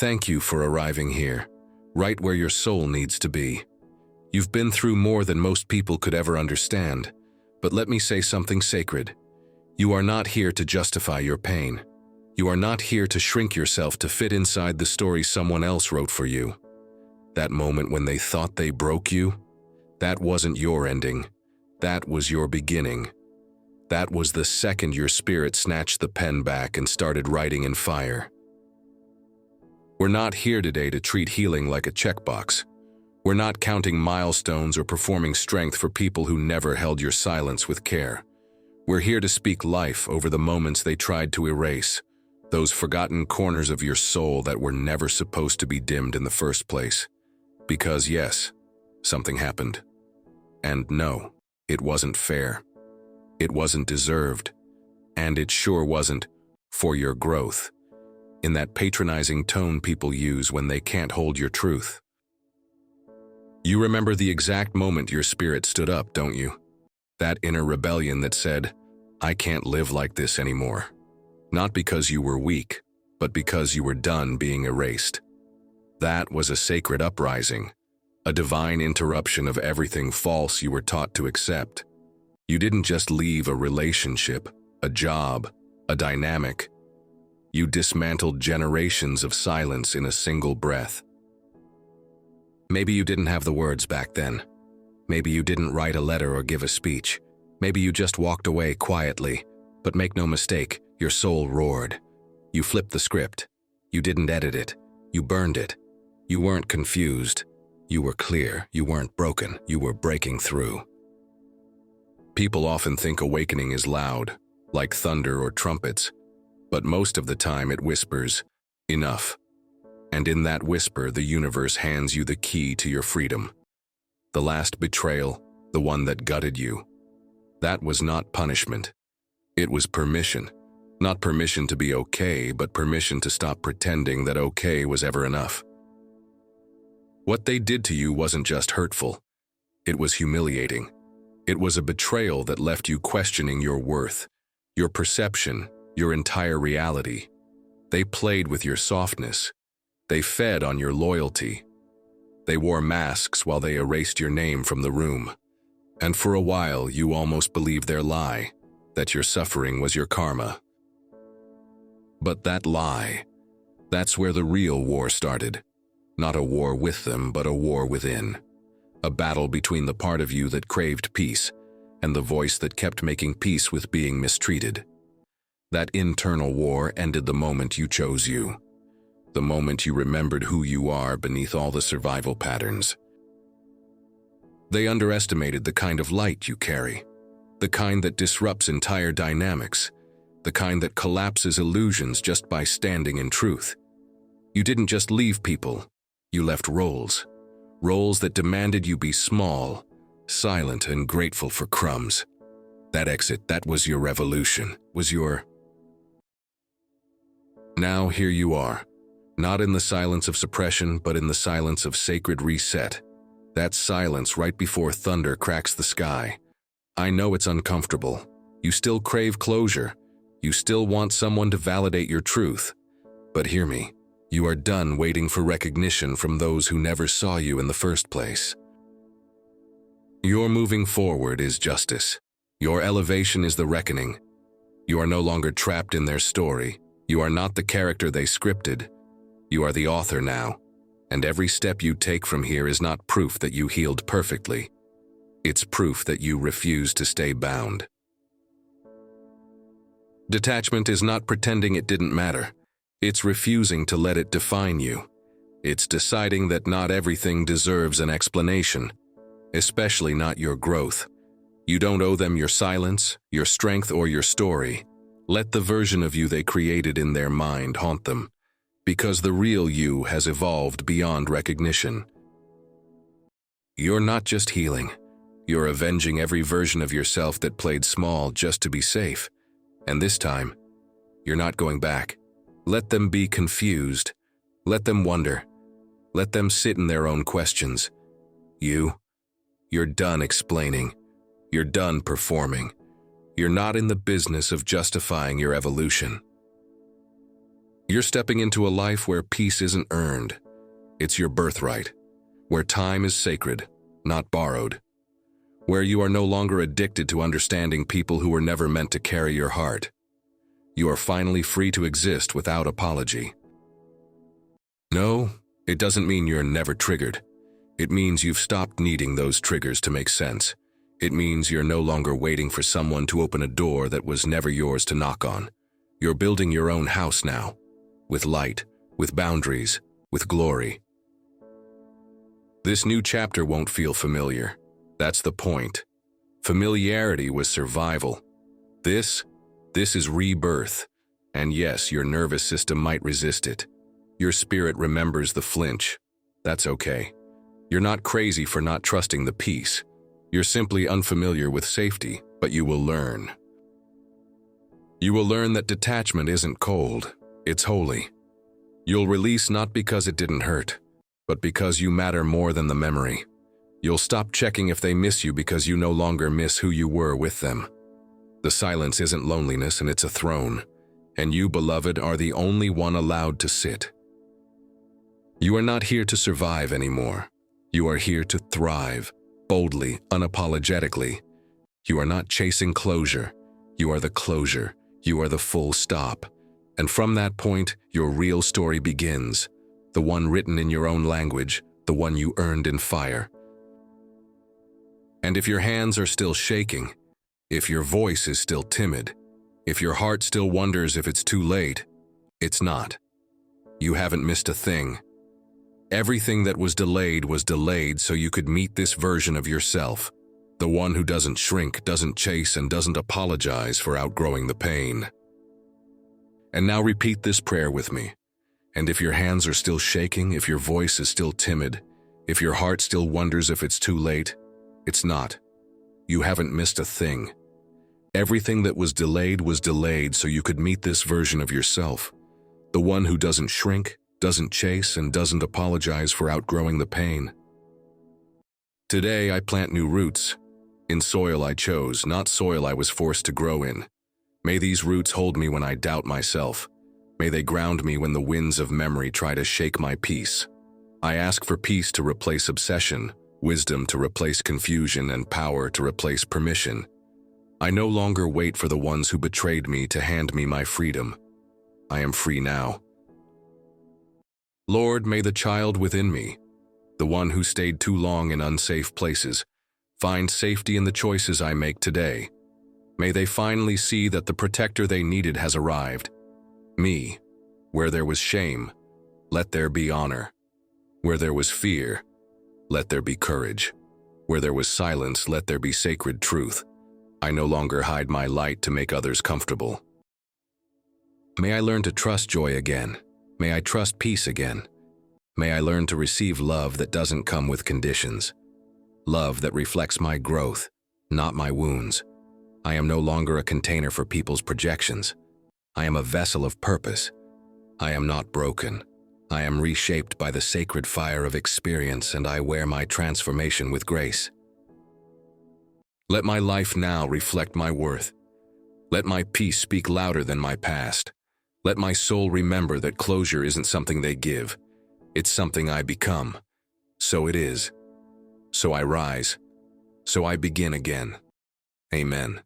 Thank you for arriving here, right where your soul needs to be. You've been through more than most people could ever understand, but let me say something sacred. You are not here to justify your pain. You are not here to shrink yourself to fit inside the story someone else wrote for you. That moment when they thought they broke you, that wasn't your ending. That was your beginning. That was the second your spirit snatched the pen back and started writing in fire. We're not here today to treat healing like a checkbox. We're not counting milestones or performing strength for people who never held your silence with care. We're here to speak life over the moments they tried to erase, those forgotten corners of your soul that were never supposed to be dimmed in the first place. Because yes, something happened. And no, it wasn't fair. It wasn't deserved. And it sure wasn't for your growth, in that patronizing tone people use when they can't hold your truth. You remember the exact moment your spirit stood up, don't you? That inner rebellion that said, I can't live like this anymore. Not because you were weak, but because you were done being erased. That was a sacred uprising, a divine interruption of everything false you were taught to accept. You didn't just leave a relationship, a job, a dynamic. You dismantled generations of silence in a single breath. Maybe you didn't have the words back then. Maybe you didn't write a letter or give a speech. Maybe you just walked away quietly. But make no mistake, your soul roared. You flipped the script. You didn't edit it. You burned it. You weren't confused. You were clear. You weren't broken. You were breaking through. People often think awakening is loud, like thunder or trumpets. But most of the time it whispers, enough. And in that whisper, the universe hands you the key to your freedom. The last betrayal, the one that gutted you. That was not punishment. It was permission. Not permission to be okay, but permission to stop pretending that okay was ever enough. What they did to you wasn't just hurtful. It was humiliating. It was a betrayal that left you questioning your worth, your perception, your entire reality. They played with your softness. They fed on your loyalty. They wore masks while they erased your name from the room. And for a while, you almost believed their lie, that your suffering was your karma. But that lie, that's where the real war started. Not a war with them, but a war within. A battle between the part of you that craved peace and the voice that kept making peace with being mistreated. That internal war ended the moment you chose you. The moment you remembered who you are beneath all the survival patterns. They underestimated the kind of light you carry, the kind that disrupts entire dynamics, the kind that collapses illusions just by standing in truth. You didn't just leave people, you left roles. Roles that demanded you be small, silent, and grateful for crumbs. That exit, that was your revolution, was your... Now here you are. Not in the silence of suppression, but in the silence of sacred reset. That silence right before thunder cracks the sky. I know it's uncomfortable. You still crave closure. You still want someone to validate your truth. But hear me, you are done waiting for recognition from those who never saw you in the first place. Your moving forward is justice. Your elevation is the reckoning. You are no longer trapped in their story. You are not the character they scripted. You are the author now, and every step you take from here is not proof that you healed perfectly. It's proof that you refuse to stay bound. Detachment is not pretending it didn't matter. It's refusing to let it define you. It's deciding that not everything deserves an explanation, especially not your growth. You don't owe them your silence, your strength, or your story. Let the version of you they created in their mind haunt them. Because the real you has evolved beyond recognition. You're not just healing. You're avenging every version of yourself that played small just to be safe. And this time, you're not going back. Let them be confused. Let them wonder. Let them sit in their own questions. You're done explaining. You're done performing. You're not in the business of justifying your evolution. You're stepping into a life where peace isn't earned. It's your birthright. Where time is sacred, not borrowed. Where you are no longer addicted to understanding people who were never meant to carry your heart. You are finally free to exist without apology. No, it doesn't mean you're never triggered. It means you've stopped needing those triggers to make sense. It means you're no longer waiting for someone to open a door that was never yours to knock on. You're building your own house now. With light, with boundaries, with glory. This new chapter won't feel familiar. That's the point. Familiarity was survival. This is rebirth. And yes, your nervous system might resist it. Your spirit remembers the flinch. That's okay. You're not crazy for not trusting the peace. You're simply unfamiliar with safety, but you will learn. You will learn that detachment isn't cold. It's holy. You'll release not because it didn't hurt, but because you matter more than the memory. You'll stop checking if they miss you because you no longer miss who you were with them. The silence isn't loneliness, and it's a throne, and you, beloved, are the only one allowed to sit. You are not here to survive anymore. You are here to thrive, boldly, unapologetically. You are not chasing closure. You are the closure. You are the full stop. And from that point, your real story begins, the one written in your own language, the one you earned in fire. And if your hands are still shaking, if your voice is still timid, if your heart still wonders if it's too late, it's not. You haven't missed a thing. Everything that was delayed so you could meet this version of yourself, the one who doesn't shrink, doesn't chase, and doesn't apologize for outgrowing the pain. And now repeat this prayer with me. And if your hands are still shaking, if your voice is still timid, if your heart still wonders if it's too late, it's not. You haven't missed a thing. Everything that was delayed so you could meet this version of yourself, the one who doesn't shrink, doesn't chase, and doesn't apologize for outgrowing the pain. Today I plant new roots, in soil I chose, not soil I was forced to grow in. May these roots hold me when I doubt myself. May they ground me when the winds of memory try to shake my peace. I ask for peace to replace obsession, wisdom to replace confusion, and power to replace permission. I no longer wait for the ones who betrayed me to hand me my freedom. I am free now. Lord, may the child within me, the one who stayed too long in unsafe places, find safety in the choices I make today. May they finally see that the protector they needed has arrived. Me. Where there was shame, let there be honor. Where there was fear, let there be courage. Where there was silence, let there be sacred truth. I no longer hide my light to make others comfortable. May I learn to trust joy again. May I trust peace again. May I learn to receive love that doesn't come with conditions. Love that reflects my growth, not my wounds. I am no longer a container for people's projections. I am a vessel of purpose. I am not broken. I am reshaped by the sacred fire of experience, and I wear my transformation with grace. Let my life now reflect my worth. Let my peace speak louder than my past. Let my soul remember that closure isn't something they give. It's something I become. So it is. So I rise. So I begin again. Amen.